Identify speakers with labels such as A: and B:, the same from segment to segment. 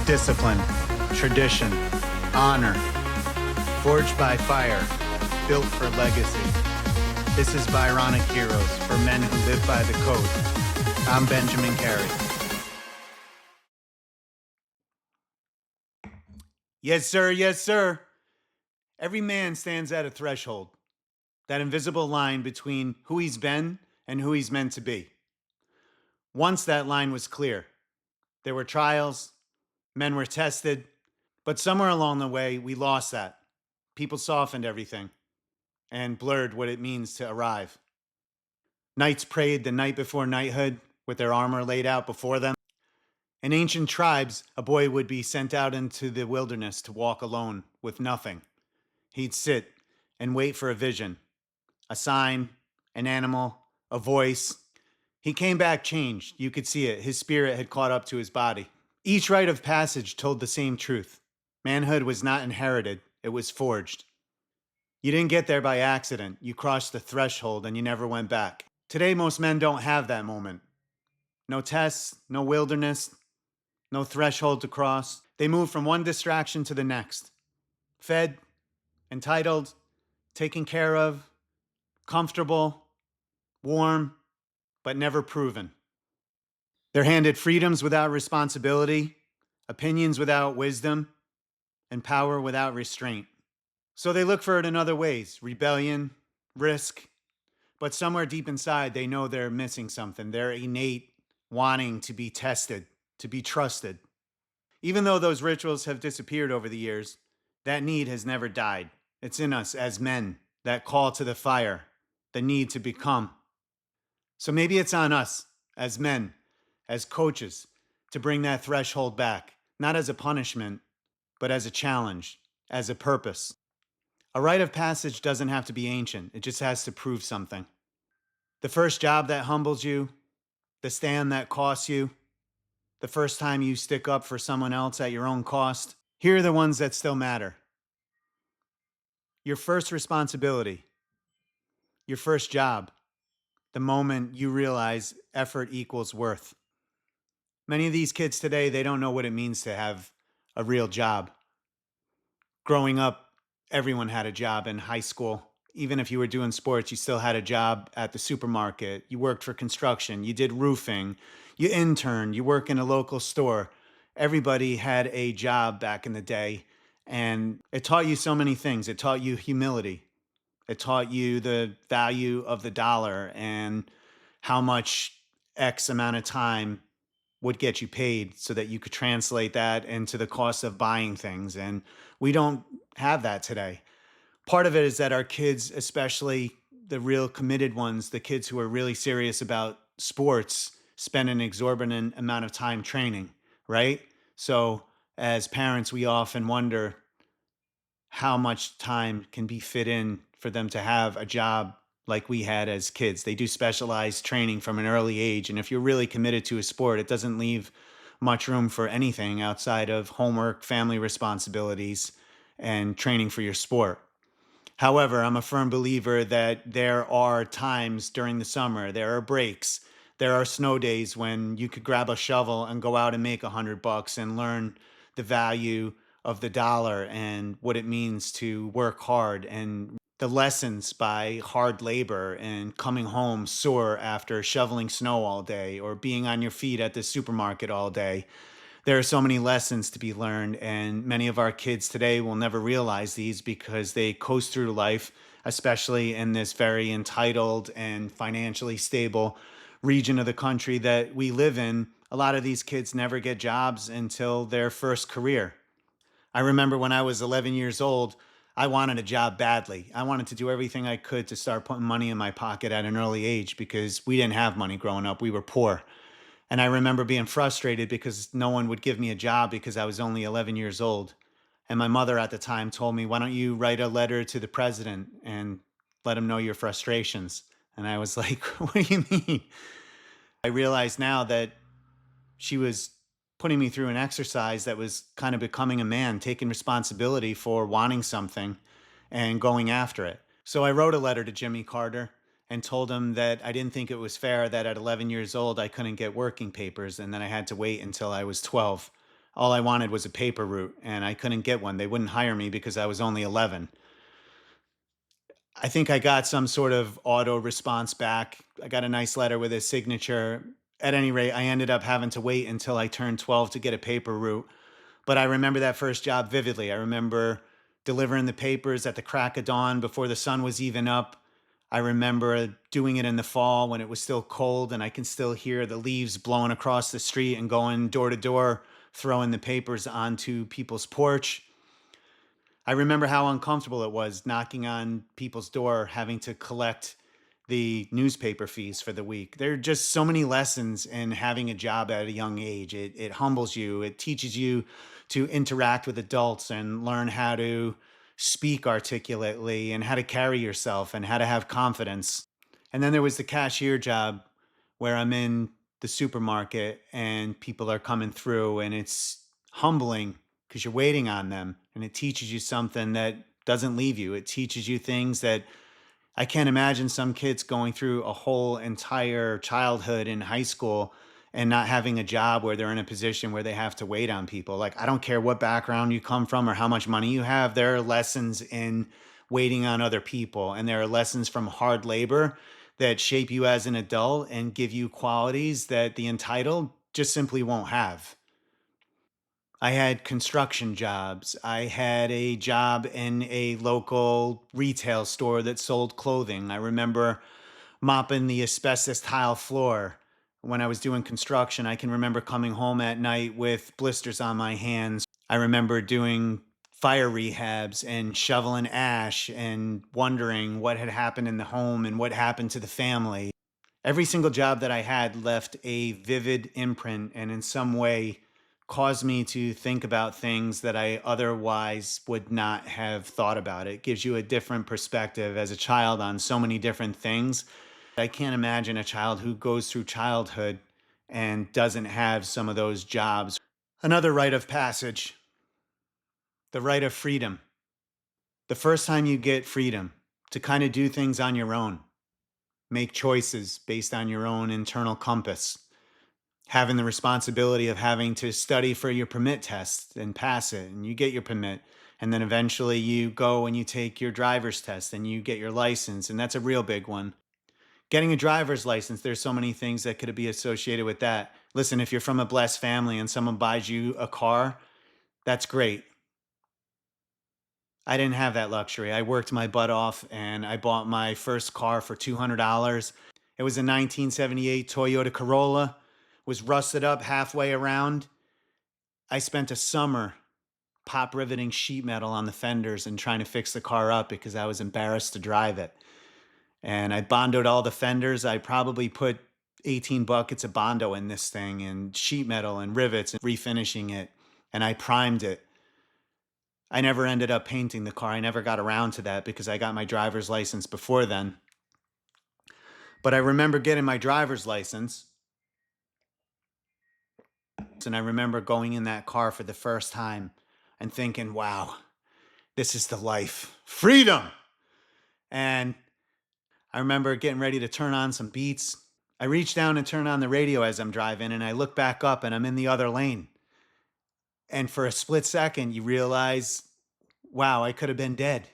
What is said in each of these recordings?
A: Discipline, tradition, honor, forged by fire, built for legacy. This is Byronic Heroes for men who live by the code. I'm Benjamin Carey. Yes, sir, yes, sir. Every man stands at a threshold, that invisible line between who he's been and who he's meant to be. Once that line was clear. There were trials, men were tested, but somewhere along the way, we lost that. People softened everything and blurred what it means to arrive. Knights prayed the night before knighthood with their armor laid out before them. In ancient tribes, a boy would be sent out into the wilderness to walk alone with nothing. He'd sit and wait for a vision, a sign, an animal, a voice. He came back changed. You could see it. His spirit had caught up to his body. Each rite of passage told the same truth. Manhood was not inherited, it was forged. You didn't get there by accident. You crossed the threshold and you never went back. Today, most men don't have that moment. No tests, no wilderness, no threshold to cross. They move from one distraction to the next. Fed, entitled, taken care of, comfortable, warm, but never proven. They're handed freedoms without responsibility, opinions without wisdom, and power without restraint. So they look for it in other ways, rebellion, risk, but somewhere deep inside they know they're missing something. They're innate wanting to be tested, to be trusted. Even though those rituals have disappeared over the years, that need has never died. It's in us as men, that call to the fire, the need to become. So maybe it's on us as men, as coaches, to bring that threshold back, not as a punishment, but as a challenge, as a purpose. A rite of passage doesn't have to be ancient. It just has to prove something. The first job that humbles you, the stand that costs you, the first time you stick up for someone else at your own cost, here are the ones that still matter. Your first responsibility, your first job, the moment you realize effort equals worth. Many of these kids today, they don't know what it means to have a real job. Growing up, everyone had a job in high school. Even if you were doing sports, you still had a job at the supermarket. You worked for construction. You did roofing. You interned. You work in a local store. Everybody had a job back in the day. And it taught you so many things. It taught you humility. It taught you the value of the dollar and how much X amount of time would get you paid so that you could translate that into the cost of buying things. And we don't have that today. Part of it is that our kids, especially the real committed ones, the kids who are really serious about sports, spend an exorbitant amount of time training, right? So as parents, we often wonder how much time can be fit in for them to have a job like we had as kids. They do specialized training from an early age. And if you're really committed to a sport, it doesn't leave much room for anything outside of homework, family responsibilities, and training for your sport. However, I'm a firm believer that there are times during the summer, there are breaks, there are snow days when you could grab a shovel and go out and make $100 and learn the value of the dollar and what it means to work hard and the lessons by hard labor and coming home sore after shoveling snow all day or being on your feet at the supermarket all day. There are so many lessons to be learned, and many of our kids today will never realize these because they coast through life, especially in this very entitled and financially stable region of the country that we live in. A lot of these kids never get jobs until their first career. I remember when I was 11 years old, I wanted a job badly. I wanted to do everything I could to start putting money in my pocket at an early age because we didn't have money growing up. We were poor. And I remember being frustrated because no one would give me a job because I was only 11 years old. And my mother at the time told me, why don't you write a letter to the president and let him know your frustrations? And I was like, what do you mean? I realize now that she was putting me through an exercise that was kind of becoming a man, taking responsibility for wanting something and going after it. So I wrote a letter to Jimmy Carter and told him that I didn't think it was fair that at 11 years old I couldn't get working papers and then I had to wait until I was 12. All I wanted was a paper route, and I couldn't get one. They wouldn't hire me because I was only 11. I think I got some sort of auto response back. I got a nice letter with his signature. At any rate, I ended up having to wait until I turned 12 to get a paper route. But I remember that first job vividly. I remember delivering the papers at the crack of dawn before the sun was even up. I remember doing it in the fall when it was still cold and I can still hear the leaves blowing across the street and going door to door, throwing the papers onto people's porch. I remember how uncomfortable it was knocking on people's door, having to collect the newspaper fees for the week. There are just so many lessons in having a job at a young age. It humbles you, it teaches you to interact with adults and learn how to speak articulately and how to carry yourself and how to have confidence. And then there was the cashier job where I'm in the supermarket and people are coming through, and it's humbling because you're waiting on them and it teaches you something that doesn't leave you. It teaches you things that I can't imagine some kids going through a whole entire childhood in high school and not having a job where they're in a position where they have to wait on people. Like, I don't care what background you come from or how much money you have, there are lessons in waiting on other people. And there are lessons from hard labor that shape you as an adult and give you qualities that the entitled just simply won't have. I had construction jobs. I had a job in a local retail store that sold clothing. I remember mopping the asbestos tile floor when I was doing construction. I can remember coming home at night with blisters on my hands. I remember doing fire rehabs and shoveling ash and wondering what had happened in the home and what happened to the family. Every single job that I had left a vivid imprint and in some way caused me to think about things that I otherwise would not have thought about. It gives you a different perspective as a child on so many different things. I can't imagine a child who goes through childhood and doesn't have some of those jobs. Another rite of passage, the rite of freedom. The first time you get freedom to kind of do things on your own, make choices based on your own internal compass, having the responsibility of having to study for your permit test and pass it, and you get your permit. And then eventually you go and you take your driver's test and you get your license. And that's a real big one. Getting a driver's license, there's so many things that could be associated with that. Listen, if you're from a blessed family and someone buys you a car, that's great. I didn't have that luxury. I worked my butt off and I bought my first car for $200. It was a 1978 Toyota Corolla, was rusted up halfway around. I spent a summer pop riveting sheet metal on the fenders and trying to fix the car up because I was embarrassed to drive it. And I bondoed all the fenders. I probably put 18 buckets of Bondo in this thing and sheet metal and rivets and refinishing it. And I primed it. I never ended up painting the car. I never got around to that because I got my driver's license before then. But I remember getting my driver's license. And I remember going in that car for the first time and thinking, wow, this is the life. Freedom. And I remember getting ready to turn on some beats. I reach down and turn on the radio as I'm driving, and I look back up and I'm in the other lane. And for a split second, you realize, wow, I could have been dead.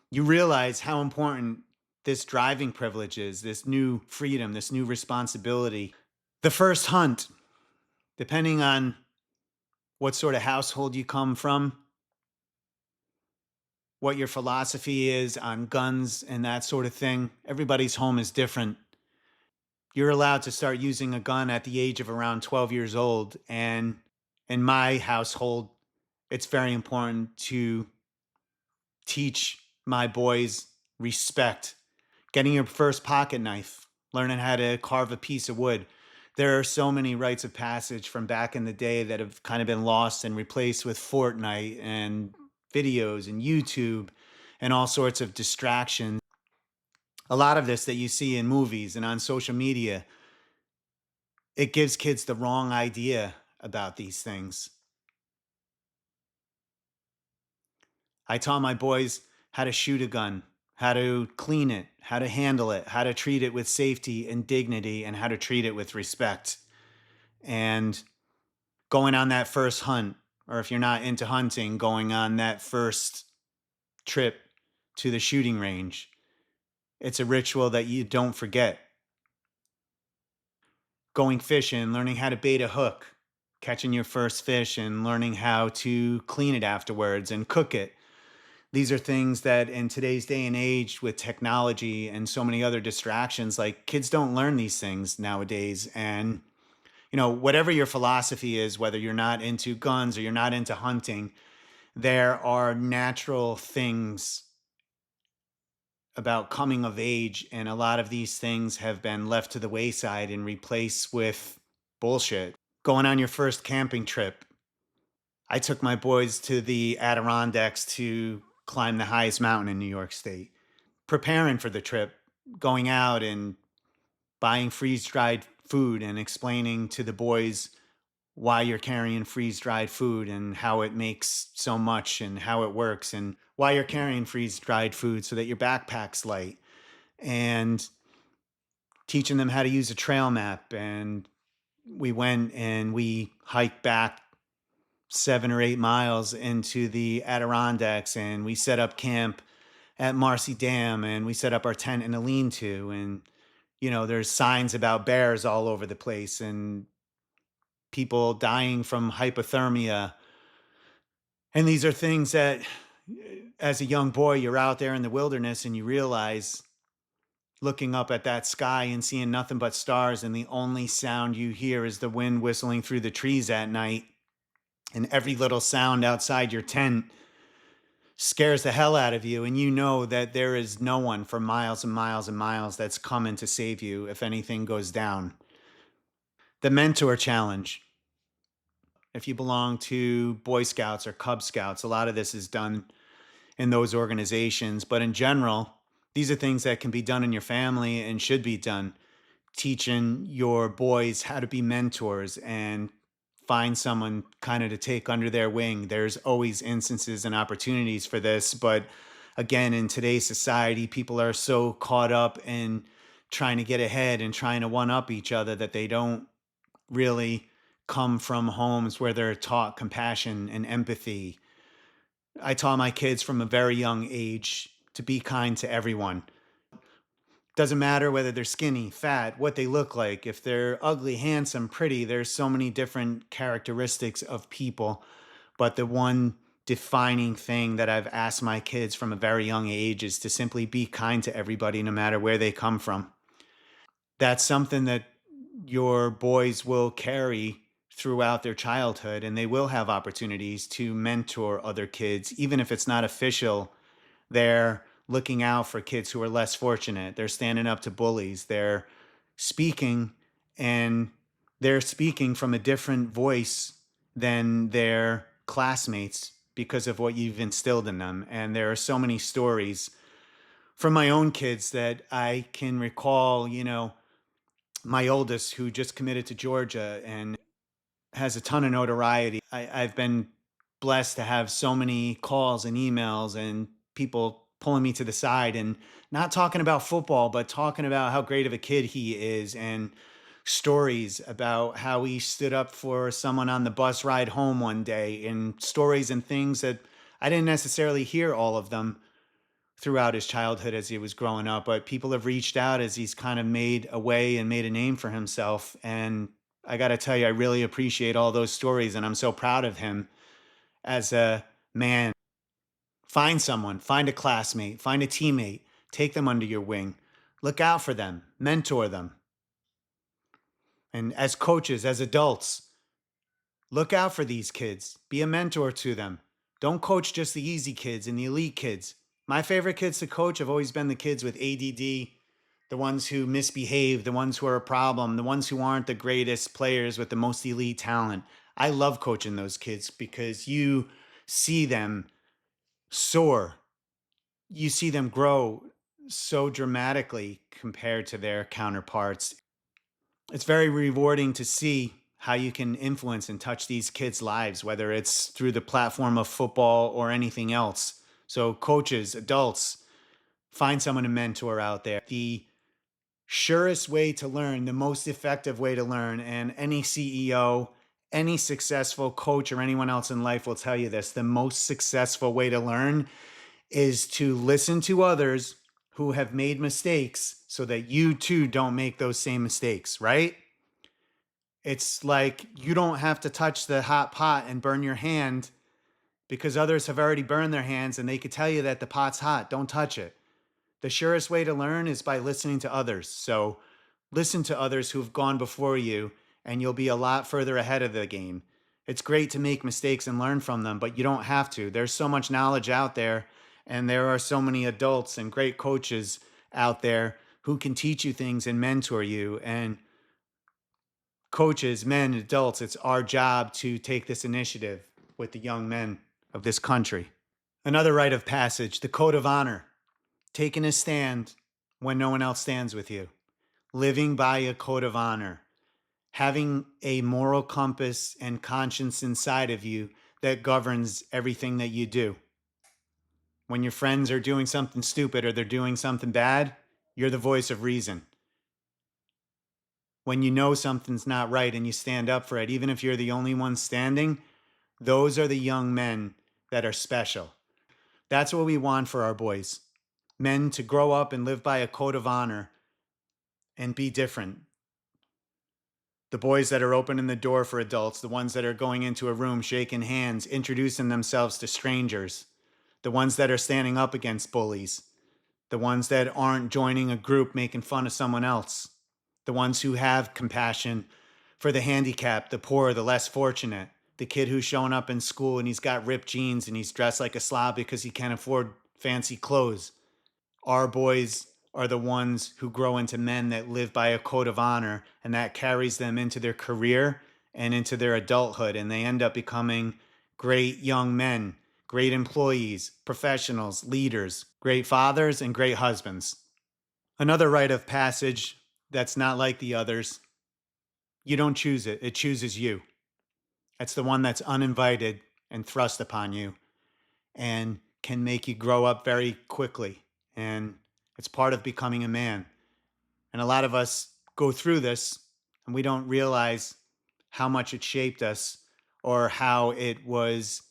A: You realize how important this driving privilege is, this new freedom, this new responsibility. The first hunt, depending on what sort of household you come from, what your philosophy is on guns and that sort of thing, everybody's home is different. You're allowed to start using a gun at the age of around 12 years old. And in my household, it's very important to teach my boys respect. Getting your first pocket knife, learning how to carve a piece of wood. There are so many rites of passage from back in the day that have kind of been lost and replaced with Fortnite and videos and YouTube and all sorts of distractions. A lot of this that you see in movies and on social media, it gives kids the wrong idea about these things. I taught my boys how to shoot a gun, how to clean it, how to handle it, how to treat it with safety and dignity, and how to treat it with respect. And going on that first hunt, or if you're not into hunting, going on that first trip to the shooting range. It's a ritual that you don't forget. Going fishing, learning how to bait a hook, catching your first fish and learning how to clean it afterwards and cook it. These are things that in today's day and age with technology and so many other distractions, like kids don't learn these things nowadays. And, whatever your philosophy is, whether you're not into guns or you're not into hunting, there are natural things about coming of age. And a lot of these things have been left to the wayside and replaced with bullshit. Going on your first camping trip, I took my boys to the Adirondacks to climb the highest mountain in New York State. Preparing for the trip, going out and buying freeze dried food and explaining to the boys why you're carrying freeze dried food and how it makes so much and how it works, and why you're carrying freeze dried food so that your backpack's light, and teaching them how to use a trail map. And we went and we hiked back 7 or 8 miles into the Adirondacks, and we set up camp at Marcy Dam, and we set up our tent in a lean-to. And there's signs about bears all over the place and people dying from hypothermia. And these are things that, as a young boy, you're out there in the wilderness and you realize, looking up at that sky and seeing nothing but stars, and the only sound you hear is the wind whistling through the trees at night, and every little sound outside your tent scares the hell out of you, and you know that there is no one for miles and miles and miles that's coming to save you if anything goes down. The mentor challenge. If you belong to Boy Scouts or Cub Scouts, a lot of this is done in those organizations. But in general, these are things that can be done in your family and should be done. Teaching your boys how to be mentors and find someone kind of to take under their wing. There's always instances and opportunities for this. But again, in today's society, people are so caught up in trying to get ahead and trying to one up each other that they don't really come from homes where they're taught compassion and empathy. I taught my kids from a very young age to be kind to everyone. Doesn't matter whether they're skinny, fat, what they look like, if they're ugly, handsome, pretty. There's so many different characteristics of people. But the one defining thing that I've asked my kids from a very young age is to simply be kind to everybody, no matter where they come from. That's something that your boys will carry throughout their childhood, and they will have opportunities to mentor other kids, even if it's not official. They're looking out for kids who are less fortunate. They're standing up to bullies. They're speaking, and they're speaking from a different voice than their classmates because of what you've instilled in them. And there are so many stories from my own kids that I can recall. My oldest, who just committed to Georgia and has a ton of notoriety. I've been blessed to have so many calls and emails and people pulling me to the side and not talking about football, but talking about how great of a kid he is, and stories about how he stood up for someone on the bus ride home one day, and stories and things that I didn't necessarily hear all of them throughout his childhood as he was growing up, but people have reached out as he's kind of made a way and made a name for himself. And I got to tell you, I really appreciate all those stories, and I'm so proud of him as a man. Find someone, find a classmate, find a teammate, take them under your wing, look out for them, mentor them. And as coaches, as adults, look out for these kids, be a mentor to them. Don't coach just the easy kids and the elite kids. My favorite kids to coach have always been the kids with ADD, the ones who misbehave, the ones who are a problem, the ones who aren't the greatest players with the most elite talent. I love coaching those kids because you see them soar. You see them grow so dramatically compared to their counterparts. It's very rewarding to see how you can influence and touch these kids' lives, whether it's through the platform of football or anything else. So, coaches, adults, find someone to mentor out there. The surest way to learn, the most effective way to learn, and any CEO, Any successful coach or anyone else in life will tell you this. The most successful way to learn is to listen to others who have made mistakes so that you too don't make those same mistakes, right? It's like you don't have to touch the hot pot and burn your hand because others have already burned their hands and they could tell you that the pot's hot. Don't touch it. The surest way to learn is by listening to others. So listen to others who've gone before you, and you'll be a lot further ahead of the game. It's great to make mistakes and learn from them, but you don't have to. There's so much knowledge out there, and there are so many adults and great coaches out there who can teach you things and mentor you. And coaches, men, adults, it's our job to take this initiative with the young men of this country. Another rite of passage, the code of honor, taking a stand when no one else stands with you, living by a code of honor, having a moral compass and conscience inside of you that governs everything that you do. When your friends are doing something stupid or they're doing something bad, you're the voice of reason. When you know something's not right and you stand up for it, even if you're the only one standing, those are the young men that are special. That's what we want for our boys. Men to grow up and live by a code of honor and be different. The boys that are opening the door for adults, the ones that are going into a room, shaking hands, introducing themselves to strangers, the ones that are standing up against bullies, the ones that aren't joining a group making fun of someone else, the ones who have compassion for the handicapped, the poor, the less fortunate, the kid who's showing up in school and he's got ripped jeans and he's dressed like a slob because he can't afford fancy clothes. Our boys are the ones who grow into men that live by a code of honor, and that carries them into their career and into their adulthood, and they end up becoming great young men, great employees, professionals, leaders, great fathers, and great husbands. Another rite of passage that's not like the others, you don't choose it, it chooses you. It's the one that's uninvited and thrust upon you and can make you grow up very quickly. And it's part of becoming a man. And a lot of us go through this and we don't realize how much it shaped us or how it was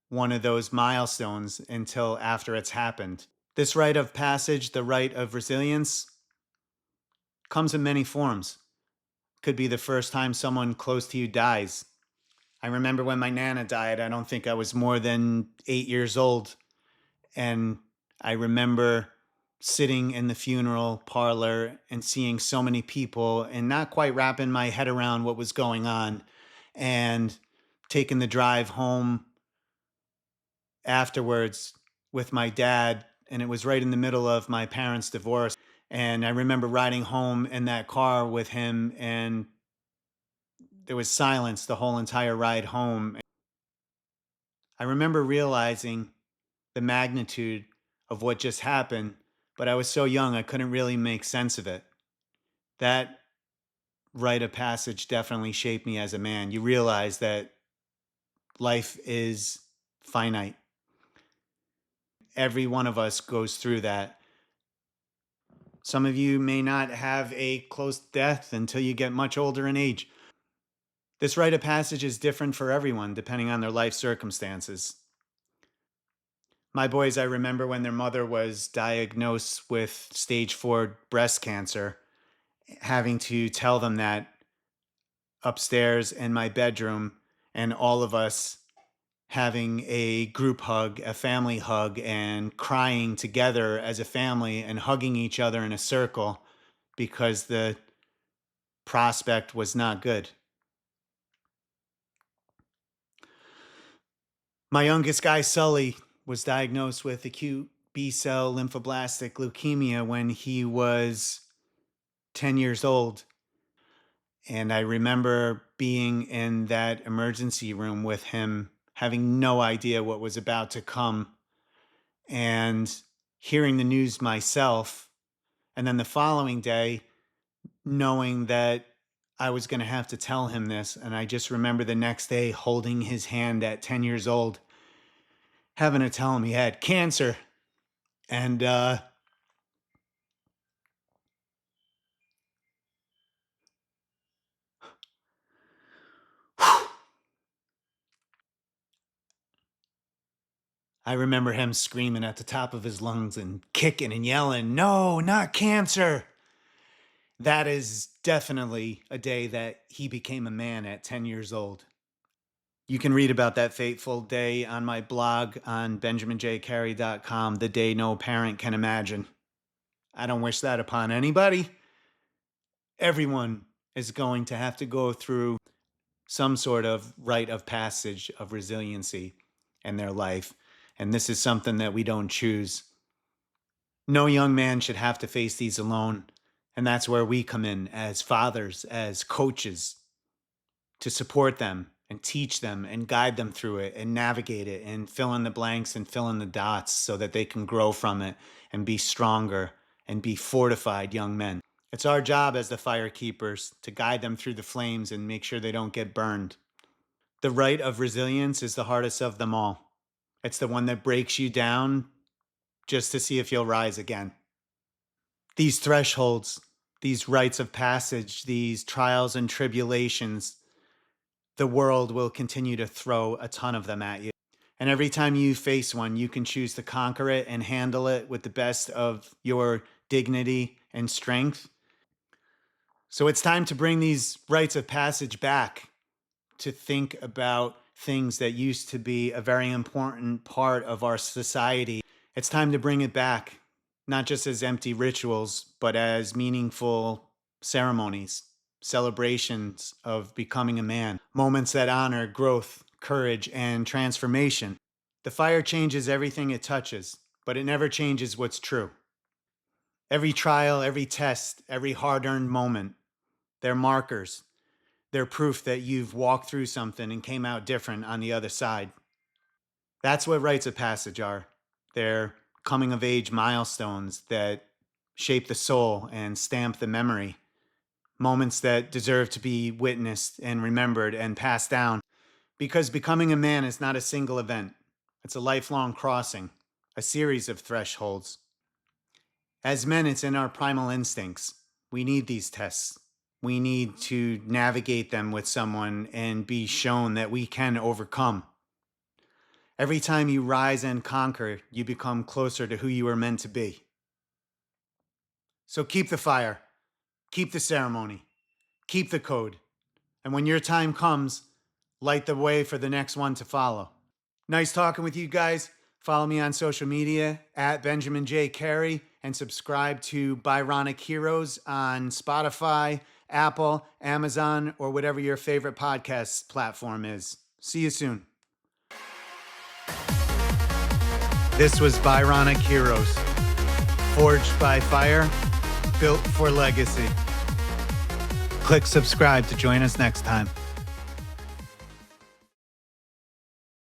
A: one of those milestones until after it's happened. This rite of passage, the rite of resilience, comes in many forms. Could be the first time someone close to you dies. I remember when my Nana died, I don't think I was more than 8 years old. And I remember sitting in the funeral parlor and seeing so many people and not quite wrapping my head around what was going on, and taking the drive home afterwards with my dad. And it was right in the middle of my parents' divorce. And I remember riding home in that car with him, and there was silence the whole entire ride home. I remember realizing the magnitude of what just happened, but I was so young I couldn't really make sense of it. That rite of passage definitely shaped me as a man. You realize that life is finite. Every one of us goes through that. Some of you may not have a close death until you get much older in age. This rite of passage is different for everyone depending on their life circumstances. My boys, I remember when their mother was diagnosed with stage 4 breast cancer, having to tell them that upstairs in my bedroom, and all of us having a group hug, a family hug, and crying together as a family and hugging each other in a circle because the prospect was not good. My youngest guy, Sully, was diagnosed with acute B-cell lymphoblastic leukemia when he was 10 years old. And I remember being in that emergency room with him, having no idea what was about to come, and hearing the news myself. And then the following day, knowing that I was going to have to tell him this. And I just remember the next day holding his hand at 10 years old, having to tell him he had cancer. And I remember him screaming at the top of his lungs and kicking and yelling, "No, not cancer." That is definitely a day that he became a man at 10 years old. You can read about that fateful day on my blog on benjaminjcarey.com, The Day No Parent Can Imagine. I don't wish that upon anybody. Everyone is going to have to go through some sort of rite of passage of resiliency in their life. And this is something that we don't choose. No young man should have to face these alone. And that's where we come in as fathers, as coaches, to support them and teach them and guide them through it and navigate it and fill in the blanks and fill in the dots so that they can grow from it and be stronger and be fortified young men. It's our job as the fire keepers to guide them through the flames and make sure they don't get burned. The rite of resilience is the hardest of them all. It's the one that breaks you down just to see if you'll rise again. These thresholds, these rites of passage, these trials and tribulations, the world will continue to throw a ton of them at you. And every time you face one, you can choose to conquer it and handle it with the best of your dignity and strength. So it's time to bring these rites of passage back, to think about things that used to be a very important part of our society. It's time to bring it back, not just as empty rituals, but as meaningful ceremonies, celebrations of becoming a man, moments that honor growth, courage, and transformation. The fire changes everything it touches, but it never changes what's true. Every trial, every test, every hard-earned moment, they're markers. They're proof that you've walked through something and came out different on the other side. That's what rites of passage are. They're coming of age milestones that shape the soul and stamp the memory. Moments that deserve to be witnessed and remembered and passed down. Because becoming a man is not a single event. It's a lifelong crossing, a series of thresholds. As men, it's in our primal instincts. We need these tests. We need to navigate them with someone and be shown that we can overcome. Every time you rise and conquer, you become closer to who you were meant to be. So keep the fire, keep the ceremony, keep the code. And when your time comes, light the way for the next one to follow. Nice talking with you guys. Follow me on social media at Benjamin J. Carey and subscribe to Byronic Heroes on Spotify, Apple, Amazon, or whatever your favorite podcast platform is. See you soon. This was Byronic Heroes, forged by fire, built for legacy. Click subscribe to join us next time.